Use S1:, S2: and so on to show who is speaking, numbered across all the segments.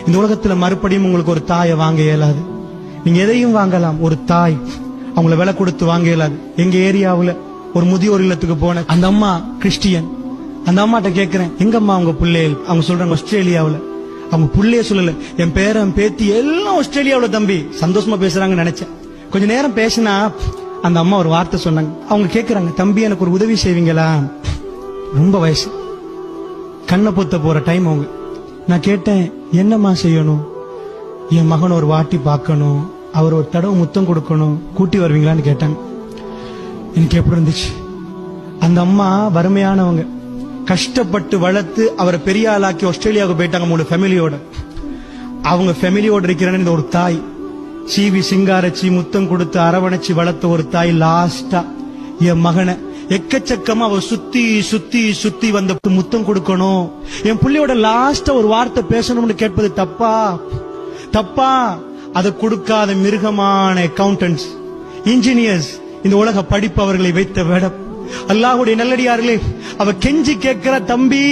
S1: இந்த உலகத்துல மறுபடியும் உங்களுக்கு ஒரு தாயை வாங்க இயலாது. நீங்க எதையும் வாங்கலாம், ஒரு தாய் அவங்கள விலை கொடுத்து வாங்க இயலாது. எங்க ஏரியாவுல ஒரு முதியோர் இல்லத்துக்கு போன அந்த அம்மா கிறிஸ்டியன். அந்த அம்மாட்ட கேட்கிறேன், எங்கம்மா உங்க பிள்ளைகள்? அவங்க சொல்றாங்க ஆஸ்திரேலியாவுல. அவங்க பிள்ளைய சொல்லல, என் பேரன் பேத்தி எல்லாம் ஆஸ்திரேலியாவுல தம்பி. சந்தோஷமா பேசுறாங்கன்னு நினைச்சேன். கொஞ்ச நேரம் பேசினா அந்த அம்மா ஒரு வார்த்தை சொன்னாங்க. அவங்க கேட்கறாங்க, தம்பி எனக்கு ஒரு உதவி செய்வீங்களா? ரொம்ப வயசு, கண்ணை பொத்த போற டைம் அவங்க. நான் கேட்டேன், என்னம்மா செய்யணும்? என் மகன் ஒரு வாட்டி பார்க்கணும், அவர் ஒரு தடவை முத்தம் கொடுக்கணும், கூட்டி வருவீங்களான்னு கேட்டாங்க. எனக்கு எப்படி இருந்துச்சு? அந்த அம்மா வறுமையானவங்க, கஷ்டப்பட்டு வளர்த்து அவரை பெரிய ஆளாக்கி ஆஸ்திரேலியாவுக்கு போயிட்டாங்க 3 ஃபேமிலியோட. அவங்க ஃபேமிலியோட இருக்கிறேன்னு இந்த ஒரு தாய் சீவி சிங்காரச்சி முத்தம் கொடுத்து அரவணைச்சு வளர்த்த ஒரு தாய் லாஸ்டா என் மகனை எக்கச்சக்கமா அவ சுத்தி சுத்தி சுத்தி வந்த முத்தம் கொடுக்கணும், என் பிள்ளையோட லாஸ்டா ஒரு வார்த்தை பேசணும்னு கேட்பது தப்பா? தப்பா? அதை கொடுக்காத மிருகமான அக்கவுண்டன்ட்ஸ், இன்ஜினியர்ஸ், இந்த உலக படிப்பு அவர்களை வைத்த வேடம். அல்லாஹ்வுடைய நல்லடியார்களே, அவ கெஞ்சி கேட்கிற, தம்பி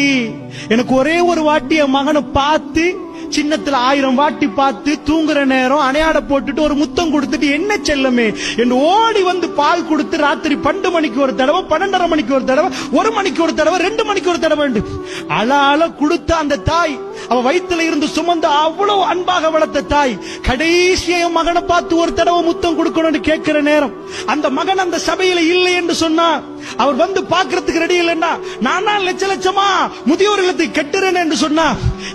S1: எனக்கு ஒரே ஒரு வாட்டி என் மகனை பார்த்து, சின்னத்துல 1000 வாட்டி பார்த்து தூங்குற நேரம் அணையாட போட்டுட்டு ஒரு முத்தம் கொடுத்துட்டு, என்ன செல்லமே என்று ஓடி வந்து பால் கொடுத்து ராத்திரி 12 மணிக்கு ஒரு தடவை, 12:30 மணிக்கு ஒரு தடவை, 1 மணிக்கு ஒரு தடவை, 2 மணிக்கு ஒரு தடவை அழ கொடுத்த அந்த தாய், அவ வயிற்றுல இருந்து சுமந்த அவ்வளவு அன்பாக வளர்த்த தாய், கடைசிய மகனை பார்த்து ஒரு தடவை முத்தம் கொடுக்கணும்னு கேட்கிற நேரம் அந்த மகன் அந்த சபையில இல்லை என்று சொன்னா, அவர் வந்து பாக்குறதுக்கு ரெடி இல்லைன்னா, நான் லட்ச லட்சமா முதியோர் இல்லத்தை கட்டுறேன் என்று சொன்னா,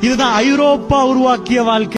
S1: இதுதான் ஐரோப்பா உருவாக்கிய வாழ்க்கை.